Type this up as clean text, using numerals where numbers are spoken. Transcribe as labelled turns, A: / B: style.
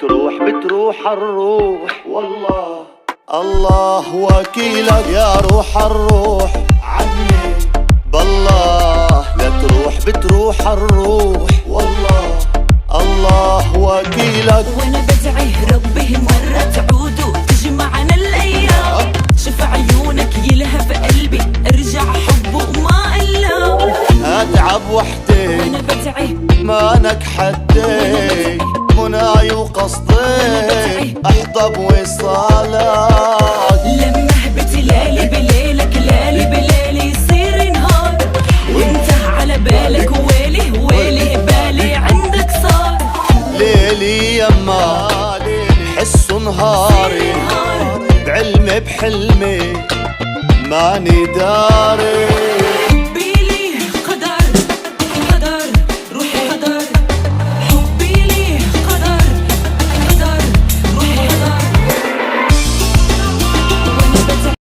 A: بتروح الروح والله. الله وكيلك يا روح الروح عني بالله، لا بتروح الروح والله. الله وكيلك.
B: وانا بدعي ربي مرة تعود وتجمعنا الايام، شوف عيونك يلهب قلبي ارجع حب وما الا.
A: اتعب وحدي
B: وانا بدعي
A: مانك حدي، مناي وقصدي احضب وصالك.
B: لما هبت ليلي بليلك ليلي بليلي يصير نهار، وانت على بالك ويلي ويلي بالي عندك صار.
A: ليلي يما حس نهاري، بعلمي بحلمي ماني داري.